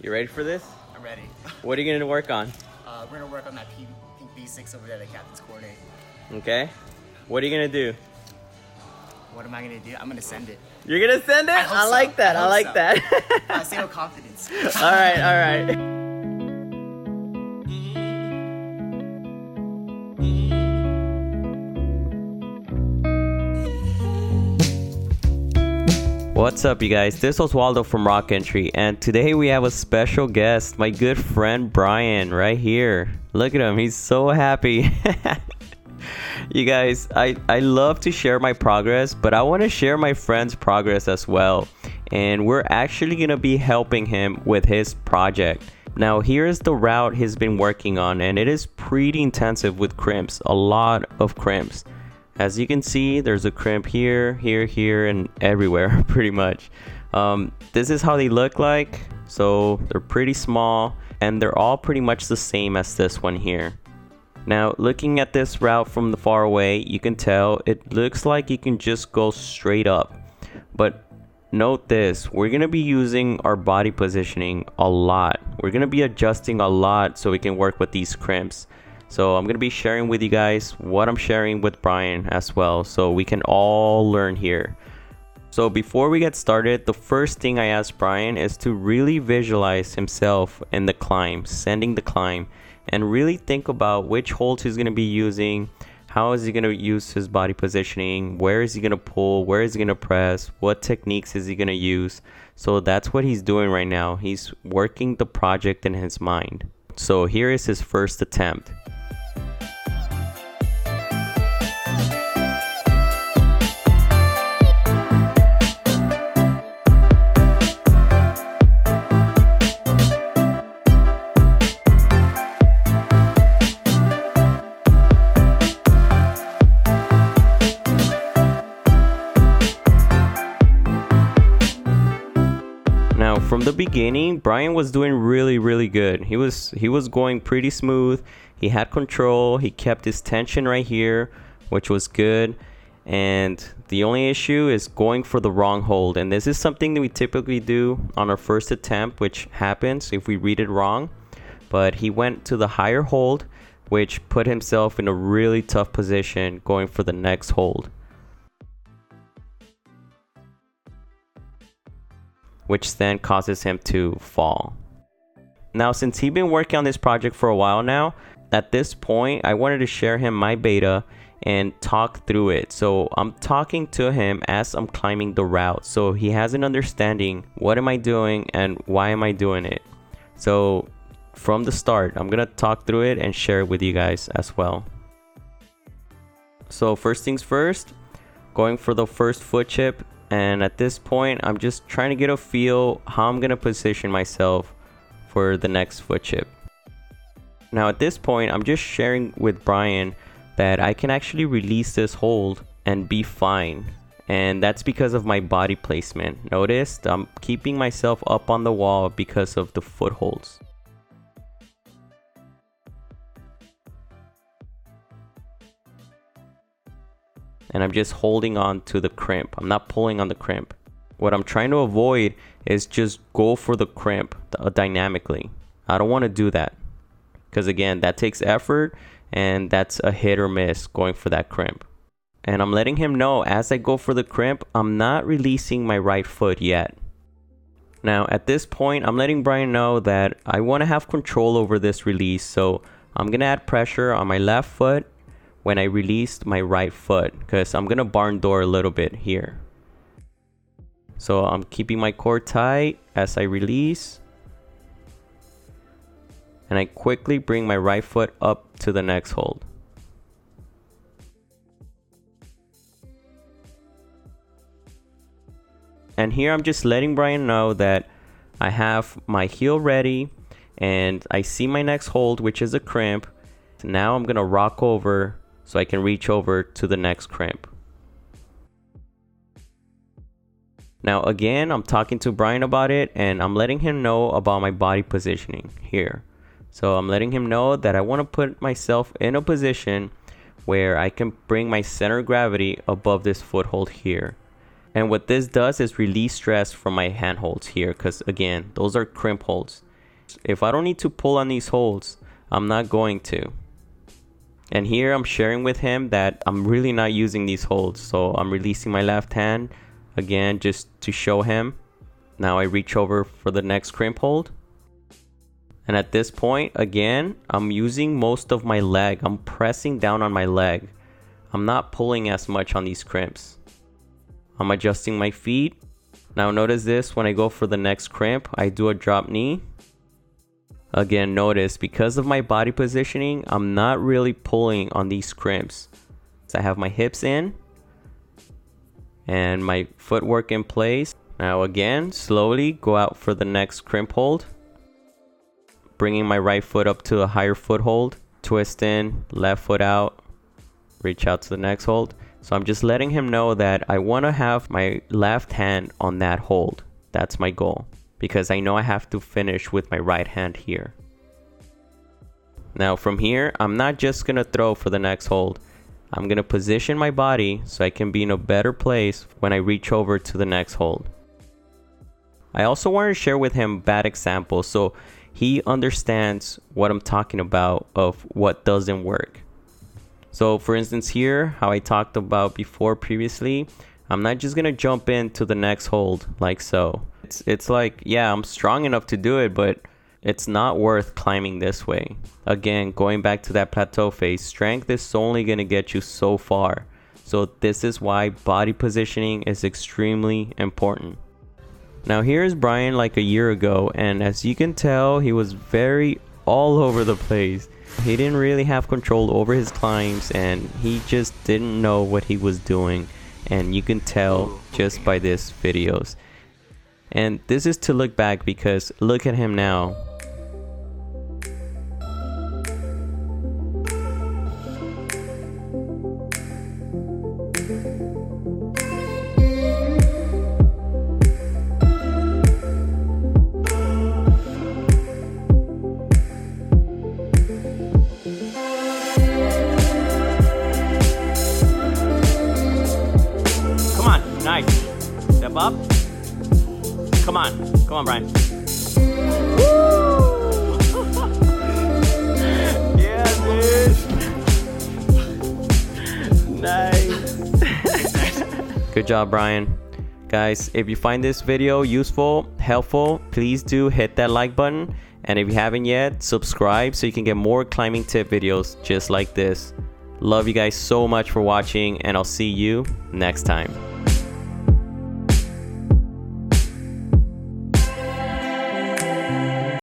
You ready for this? I'm ready. What are you going to work on? We're going to work on that pink B6 over there, the captain's coordinate. Okay. What are you going to do? What am I going to do? I'm going to send it. You're going to send it? I like that. I like that. Single confidence. All right. What's up, you guys? This is Waldo from Rockentry, and today we have a special guest, my good friend Brian, right here. Look at him, he's so happy. You guys, I love to share my progress, but I want to share my friend's progress as well. And we're actually going to be helping him with his project. Now, here's the route he's been working on, and it is pretty intensive with crimps, a lot of crimps. As you can see, there's a crimp here, and everywhere, pretty much. This is how they look like. So they're pretty small, and they're all pretty much the same as this one here. Now, looking at this route from the far away, you can tell it looks like you can just go straight up. But note this, we're going to be using our body positioning a lot. We're going to be adjusting a lot so we can work with these crimps. So I'm going to be sharing with you guys what I'm sharing with Brian as well, so we can all learn here. So before we get started, the first thing I asked Brian is to really visualize himself in the climb, sending the climb, and really think about which holds he's going to be using, how is he going to use his body positioning, where is he going to pull, where is he going to press, what techniques is he going to use. So that's what he's doing right now. He's working the project in his mind. So here is his first attempt. Now, from the beginning, Brian was doing really good. He was going pretty smooth. He had control. He kept his tension right here, which was good. And the only issue is going for the wrong hold. And this is something that we typically do on our first attempt, which happens if we read it wrong. But he went to the higher hold, which put himself in a really tough position going for the next hold, which then causes him to fall. Now, since he's been working on this project for a while now, at this point, I wanted to share him my beta and talk through it. So I'm talking to him as I'm climbing the route, so he has an understanding, what am I doing and why am I doing it? So from the start, I'm gonna talk through it and share it with you guys as well. So first things first, going for the first foot chip. And at this point, I'm just trying to get a feel how I'm going to position myself for the next foot chip. Now at this point, I'm just sharing with Brian that I can actually release this hold and be fine. And that's because of my body placement. Notice I'm keeping myself up on the wall because of the footholds. And I'm just holding on to the crimp. I'm not pulling on the crimp. What I'm trying to avoid is just go for the crimp dynamically. I don't want to do that, because again, that takes effort and that's a hit or miss going for that crimp. And I'm letting him know as I go for the crimp, I'm not releasing my right foot yet. Now at this point, I'm letting Brian know that I want to have control over this release. So I'm going to add pressure on my left foot when I released my right foot, because I'm gonna barn door a little bit here. So I'm keeping my core tight as I release, and I quickly bring my right foot up to the next hold. And here I'm just letting Brian know that I have my heel ready and I see my next hold, which is a crimp. Now I'm gonna rock over so I can reach over to the next crimp. Now again, I'm talking to Brian about it, and I'm letting him know about my body positioning here. So I'm letting him know that I want to put myself in a position where I can bring my center of gravity above this foothold here. And what this does is release stress from my handholds here, because again, those are crimp holds. If I don't need to pull on these holds, I'm not going to. And here I'm sharing with him that I'm really not using these holds. So I'm releasing my left hand again just to show him. Now I reach over for the next crimp hold. And at this point, again, I'm using most of my leg. I'm pressing down on my leg. I'm not pulling as much on these crimps. I'm adjusting my feet. Now notice this, when I go for the next crimp, I do a drop knee. Again, notice because of my body positioning, I'm not really pulling on these crimps. So I have my hips in and my footwork in place. Now again, slowly go out for the next crimp hold. Bringing my right foot up to a higher foothold. Twist in, left foot out. Reach out to the next hold. So I'm just letting him know that I want to have my left hand on that hold. That's my goal. Because I know I have to finish with my right hand here. Now from here, I'm not just going to throw for the next hold. I'm going to position my body so I can be in a better place when I reach over to the next hold. I also want to share with him bad examples so he understands what I'm talking about of what doesn't work. So for instance here, how I talked about before previously, I'm not just going to jump into the next hold like so. It's like, yeah, I'm strong enough to do it, but it's not worth climbing this way. Again, going back to that plateau phase, strength is only going to get you so far. So this is why body positioning is extremely important. Now here's Brian like a year ago, and as you can tell, he was very all over the place. He didn't really have control over his climbs, and he just didn't know what he was doing. And you can tell just by these videos. And this is to look back because look at him now. Come on, nice. Step up. Come on, Brian. Woo! Yeah, dude. Nice. Good job, Brian. Guys, if you find this video useful, helpful, please do hit that like button. And if you haven't yet, subscribe so you can get more climbing tip videos just like this. Love you guys so much for watching, and I'll see you next time.